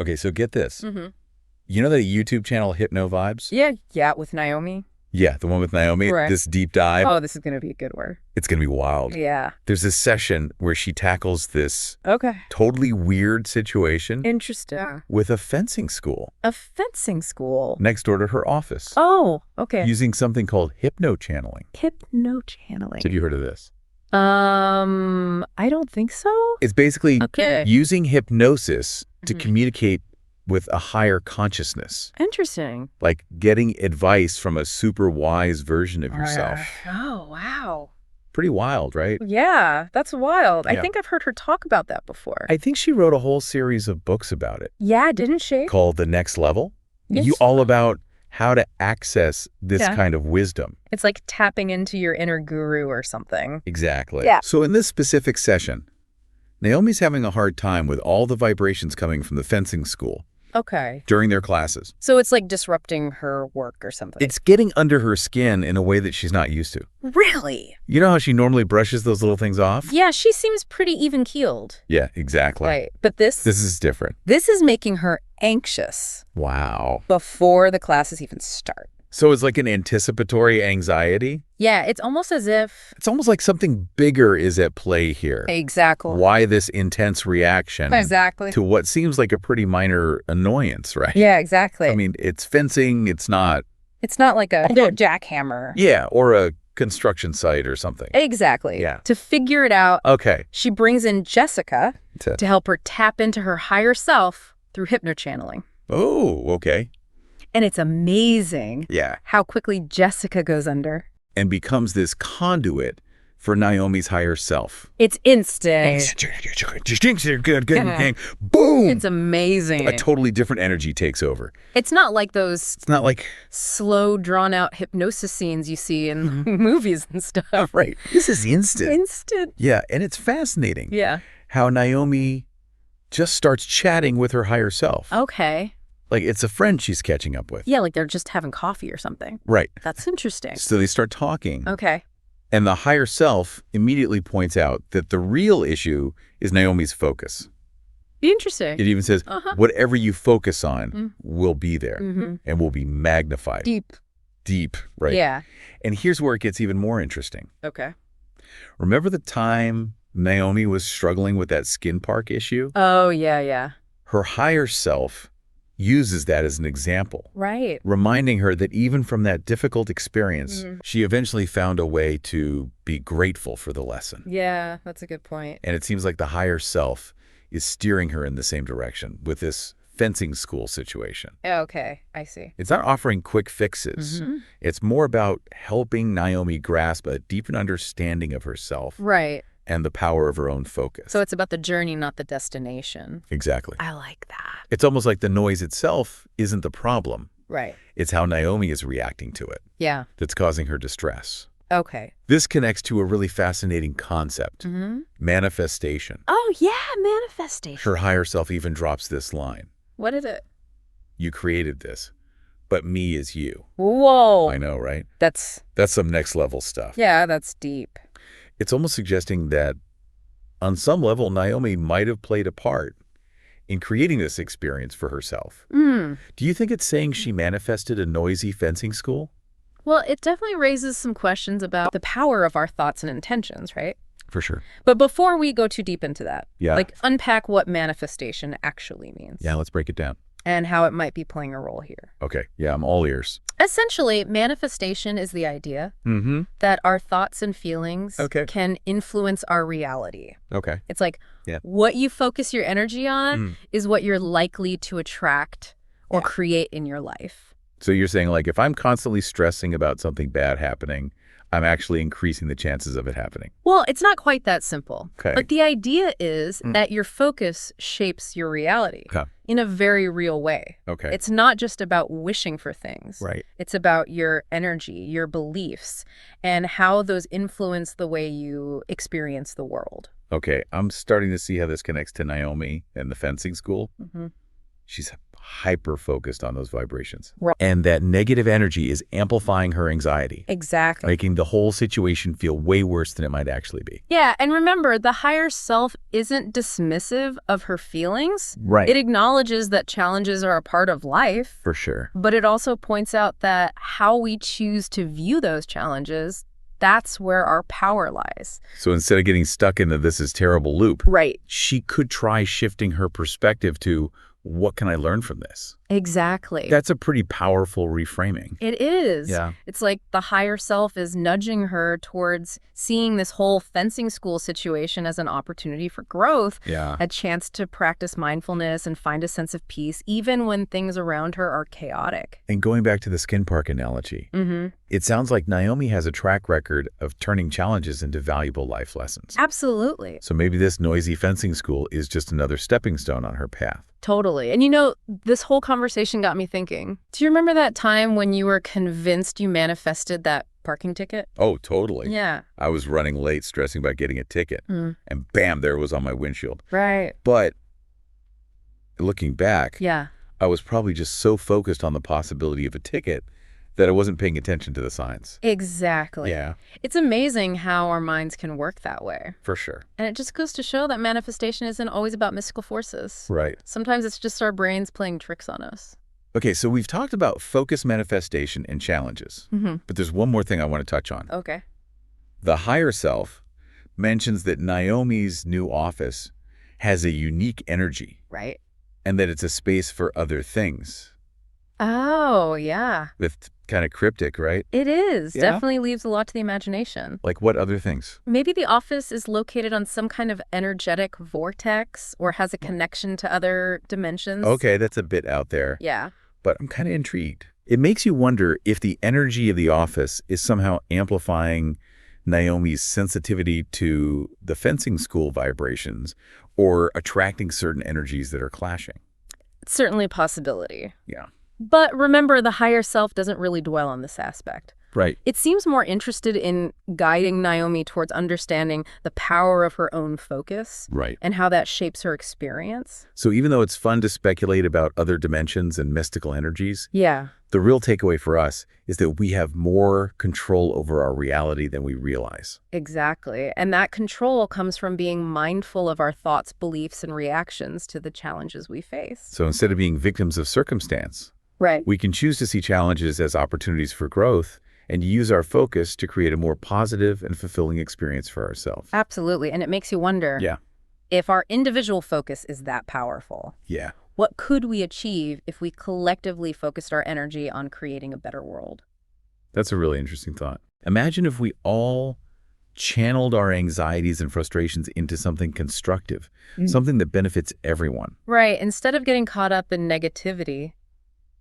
Okay, so get this. Mm-hmm. You know that YouTube channel Hypno Vibes? Yeah, with Naomi. Yeah, the one with Naomi, Right. this deep dive. Oh, this is going to be a good one. It's going to be wild. Yeah. There's this session where she tackles this Okay. totally weird situation Interesting. with a fencing school A fencing school. next door to her office Oh, okay. using something called hypno channeling. Hypno channeling. Have you heard of this? I don't think so. It's basically Okay. using hypnosis to Mhm. communicate with a higher consciousness, Interesting. like getting advice from a super wise version of yourself. Oh, wow. Pretty wild, right? Yeah, that's wild. I Yeah. think I've heard her talk about that before. I think she wrote a whole series of books about it Yeah, didn't she? called The Next Level. Yes. You all about how to access this Yeah. kind of wisdom. It's like tapping into your inner guru or something. Exactly. Yeah. So in this specific session, Naomi's having a hard time with all the vibrations coming from the fencing school Okay. during their classes. So it's like disrupting her work or something. It's getting under her skin in a way that she's not used to. Really? You know how she normally brushes those little things off? Yeah, she seems pretty even-keeled. Yeah, exactly. Right. But this This is different. is making her anxious Wow. before the classes even start. So it's like an anticipatory anxiety? Yeah, it's almost as if... It's almost like something bigger is at play here. Exactly. Why this intense reaction Exactly. to what seems like a pretty minor annoyance, right? Yeah, exactly. I mean, it's fencing, it's not... It's not like a jackhammer. Yeah, or a construction site or something. Exactly. Yeah. To figure it out, Okay. she brings in Jessica To- to help her tap into her higher self through hypnochanneling. Oh, okay. And it's amazing Yeah. how quickly Jessica goes under. And becomes this conduit for Naomi's higher self. It's instant. Boom! It's amazing. A totally different energy takes over. It's not like those It's not like, slow, drawn-out hypnosis scenes you see in movies and stuff. right, this is instant. Instant. Yeah, and it's fascinating Yeah. how Naomi just starts chatting with her higher self. Okay. Like it's a friend she's catching up with. Yeah, like they're just having coffee or something. Right. That's interesting. So they start talking. Okay. And the higher self immediately points out that the real issue is Naomi's focus. Interesting. It even says, Uh-huh. whatever you focus on will be there Mm-hmm. and will be magnified. Deep, right? Yeah. And here's where it gets even more interesting. Okay. Remember the time Naomi was struggling with that skin park issue? Oh, yeah. Her higher self uses that as an example, Right. reminding her that even from that difficult experience, Mhm. she eventually found a way to be grateful for the lesson. Yeah, that's a good point. And it seems like the higher self is steering her in the same direction with this fencing school situation. Okay, I see. It's not offering quick fixes. Mhm. It's more about helping Naomi grasp a deeper understanding of herself Right. and the power of her own focus. So it's about the journey, not the destination. Exactly. I like that. It's almost like the noise itself isn't the problem. Right. It's how Naomi is reacting to it Yeah. that's causing her distress. Okay. This connects to a really fascinating concept, Mm-hmm. manifestation. Oh, yeah, manifestation. Her higher self even drops this line. What is it? You created this, but me is you. Whoa. I know, right? That's, That's some next level stuff. yeah, that's deep. It's almost suggesting that on some level, Naomi might have played a part in creating this experience for herself. Mm. Do you think it's saying she manifested a noisy fencing school? Well, it definitely raises some questions about the power of our thoughts and intentions, right? For sure. But before we go too deep into that, Yeah. like unpack what manifestation actually means. Yeah, let's break it down. And how it might be playing a role here. Okay. Yeah, I'm all ears. Essentially, manifestation is the idea Mm-hmm. that our thoughts and feelings Okay. can influence our reality. Okay. It's like Yeah. what you focus your energy on is what you're likely to attract or create in your life. So you're saying, like, if I'm constantly stressing about something bad happening, I'm actually increasing the chances of it happening. Well, it's not quite that simple. Okay. But the idea is that your focus shapes your reality Okay. in a very real way. Okay. It's not just about wishing for things. Right. It's about your energy, your beliefs, and how those influence the way you experience the world. Okay. I'm starting to see how this connects to Naomi and the fencing school. Mm-hmm. She's hyper-focused on those vibrations. Right. And that negative energy is amplifying her anxiety, Exactly. making the whole situation feel way worse than it might actually be. Yeah, and remember, the higher self isn't dismissive of her feelings. Right. It acknowledges that challenges are a part of life. For sure. But it also points out that how we choose to view those challenges, that's where our power lies. So instead of getting stuck in the "this is terrible" loop, Right. she could try shifting her perspective to, what can I learn from this? Exactly. That's a pretty powerful reframing. It is. Yeah. It's like the higher self is nudging her towards seeing this whole fencing school situation as an opportunity for growth, Yeah. a chance to practice mindfulness and find a sense of peace, even when things around her are chaotic. And going back to the skin park analogy, Mm-hmm. it sounds like Naomi has a track record of turning challenges into valuable life lessons. Absolutely. So maybe this noisy fencing school is just another stepping stone on her path. Totally. And you know, this whole conversation got me thinking. Do you remember that time when you were convinced you manifested that parking ticket? Oh, totally. Yeah. I was running late, stressing about getting a ticket, and bam, there it was on my windshield. Right. But looking back, Yeah. I was probably just so focused on the possibility of a ticket that I wasn't paying attention to the signs. Exactly. Yeah, It's amazing how our minds can work that way. for sure. And it just goes to show that manifestation isn't always about mystical forces. Right. Sometimes it's just our brains playing tricks on us. Okay, so we've talked about focus, manifestation, and challenges. Mm-hmm. But there's one more thing I want to touch on. Okay. The higher self mentions that Naomi's new office has a unique energy Right. and that it's a space for other things. Oh, yeah. That's kind of cryptic, right? It is. Yeah? Definitely leaves a lot to the imagination. Like what other things? Maybe the office is located on some kind of energetic vortex or has a connection to other dimensions. Okay, that's a bit out there, Yeah. but I'm kind of intrigued. It makes you wonder if the energy of the office is somehow amplifying Naomi's sensitivity to the fencing school vibrations or attracting certain energies that are clashing. It's certainly a possibility. Yeah. But remember, the higher self doesn't really dwell on this aspect. Right. It seems more interested in guiding Naomi towards understanding the power of her own focus Right. and how that shapes her experience. So even though it's fun to speculate about other dimensions and mystical energies, Yeah. the real takeaway for us is that we have more control over our reality than we realize. Exactly. And that control comes from being mindful of our thoughts, beliefs, and reactions to the challenges we face. So instead of being victims of circumstance, Right. we can choose to see challenges as opportunities for growth and use our focus to create a more positive and fulfilling experience for ourselves. Absolutely. And it makes you wonder, Yeah. if our individual focus is that powerful, Yeah. what could we achieve if we collectively focused our energy on creating a better world? That's a really interesting thought. Imagine if we all channeled our anxieties and frustrations into something constructive, something that benefits everyone. Right. Instead of getting caught up in negativity,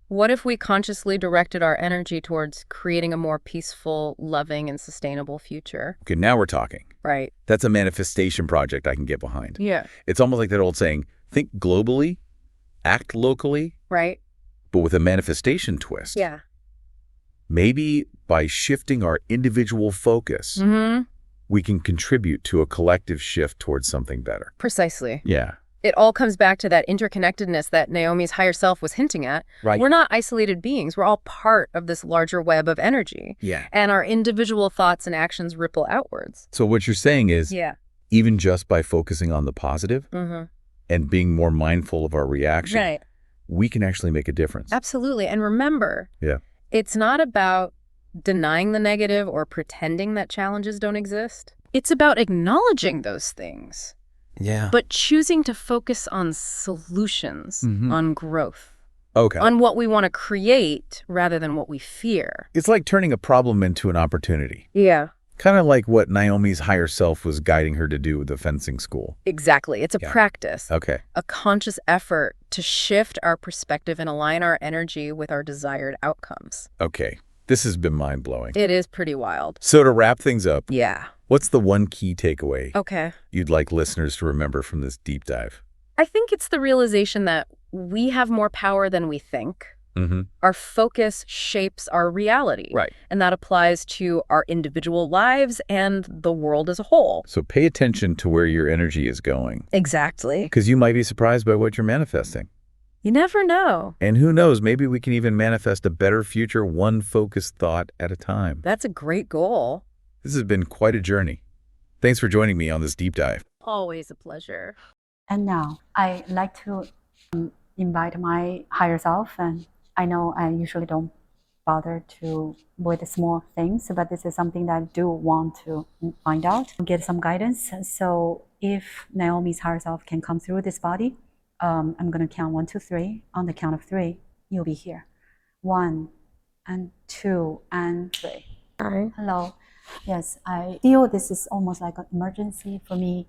what if we consciously directed our energy towards creating a more peaceful, loving, and sustainable future? Okay, now we're talking. Right. That's a manifestation project I can get behind. Yeah. It's almost like that old saying, think globally, act locally, Right. but with a manifestation twist. Yeah. Maybe by shifting our individual focus, Mm-hmm. we can contribute to a collective shift towards something better. Precisely. Yeah. It all comes back to that interconnectedness that Naomi's higher self was hinting at. Right. We're not isolated beings. We're all part of this larger web of energy. Yeah. And our individual thoughts and actions ripple outwards. So what you're saying is, Yeah. even just by focusing on the positive Mm-hmm. and being more mindful of our reaction, Right. we can actually make a difference. Absolutely. And remember, Yeah. it's not about denying the negative or pretending that challenges don't exist. It's about acknowledging those things, Yeah. but choosing to focus on solutions, Mhm. on growth, Okay. on what we want to create rather than what we fear. It's like turning a problem into an opportunity. Yeah. Kind of like what Naomi's higher self was guiding her to do with the fencing school. Exactly. It's a Yeah. practice, Okay. a conscious effort to shift our perspective and align our energy with our desired outcomes. Okay. This has been mind-blowing. It is pretty wild. So to wrap things up, Yeah. what's the one key takeaway Okay. you'd like listeners to remember from this deep dive? I think it's the realization that we have more power than we think. Mm-hmm. Our focus shapes our reality. Right. And that applies to our individual lives and the world as a whole. So pay attention to where your energy is going, Exactly. because you might be surprised by what you're manifesting. You never know. And who knows, maybe we can even manifest a better future one focused thought at a time. That's a great goal. This has been quite a journey. Thanks for joining me on this deep dive. Always a pleasure. And now I like to invite my higher self, and I know I usually don't bother to with the small things, but this is something that I do want to find out, get some guidance. So if Naomi's higher self can come through this body, I'm going to count 1, 2, 3. On the count of 3, you'll be here. 1 and 2 and 3. Hi. Hello. Yes, I feel this is almost like an emergency for me.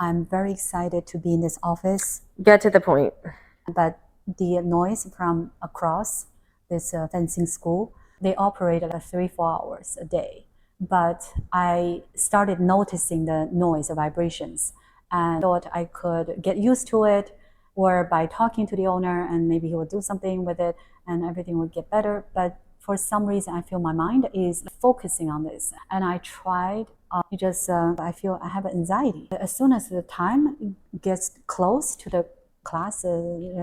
I'm very excited to be in this office. Get to the point. But the noise from across this fencing school, they operate at 3-4 hours a day. But I started noticing the noise, the vibrations, and thought I could get used to it, or by talking to the owner, and maybe he would do something with it and everything would get better. But for some reason, I feel my mind is focusing on this. And I tried, I feel I have anxiety. As soon as the time gets close to the class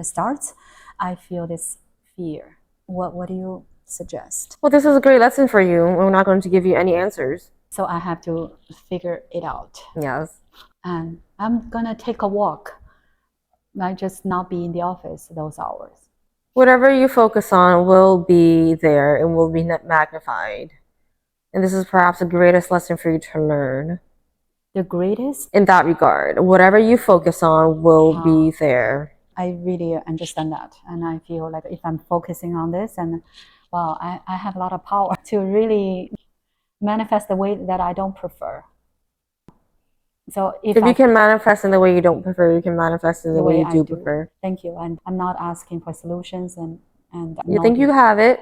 starts, I feel this fear. What do you suggest? Well, this is a great lesson for you. We're not going to give you any answers. So I have to figure it out. Yes. And I'm gonna take a walk. I just not be in the office those hours. Whatever you focus on will be there and will be magnified. And this is perhaps the greatest lesson for you to learn. The greatest? In that regard, whatever you focus on will be there. I really understand that. And I feel like if I'm focusing on this, and wow, I have a lot of power to really manifest the way that I don't prefer. So if you can manifest in the way you don't prefer, you can manifest in the way you do prefer. Thank you. And I'm not asking for solutions, and you think you have it,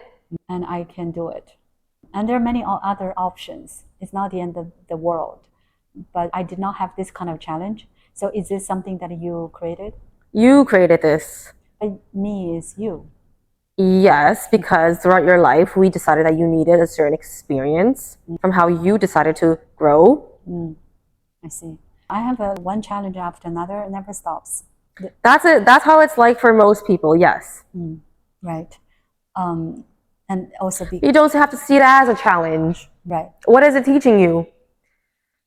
and I can do it. And there are many other options. It's not the end of the world, but I did not have this kind of challenge. So is this something that you created? You created this. But me is you. Yes, because throughout your life, we decided that you needed a certain experience from how you decided to grow. I see. I have one challenge after another. It never stops. That's it. That's how it's like for most people. Yes. Right. And also you don't have to see it as a challenge. Right. What is it teaching you?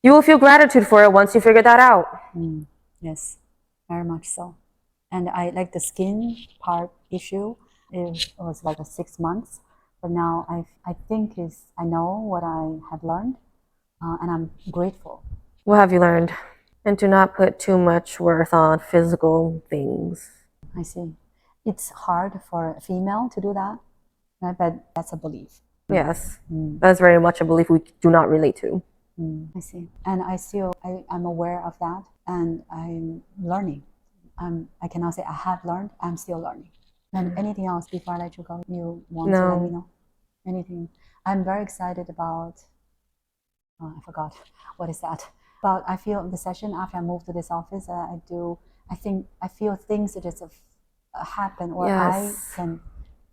You will feel gratitude for it once you figure that out. Yes, very much so. And I like the skin part issue. It was like 6 months, but now I think I know what I have learned, and I'm grateful. What have you learned? And do not put too much worth on physical things. I see. It's hard for a female to do that, right? But that's a belief. Yes, that's very much a belief we do not relate to. I see. And I'm aware of that, and I'm learning. I cannot say I have learned, I'm still learning. And anything else before I let you go, you want to let me know? Anything? I'm very excited about, I forgot, what is that? But I feel the session after I move to this office, I feel things that just happen, or I can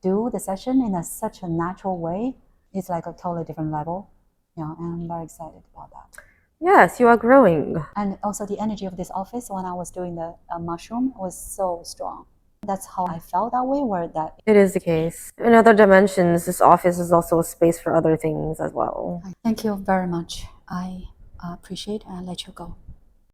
do the session in such a natural way. It's like a totally different level. And I'm very excited about that. Yes, you are growing. And also the energy of this office when I was doing the mushroom was so strong. That's how I felt that way, it is the case. In other dimensions, this office is also a space for other things as well. Thank you very much. I appreciate and let you go.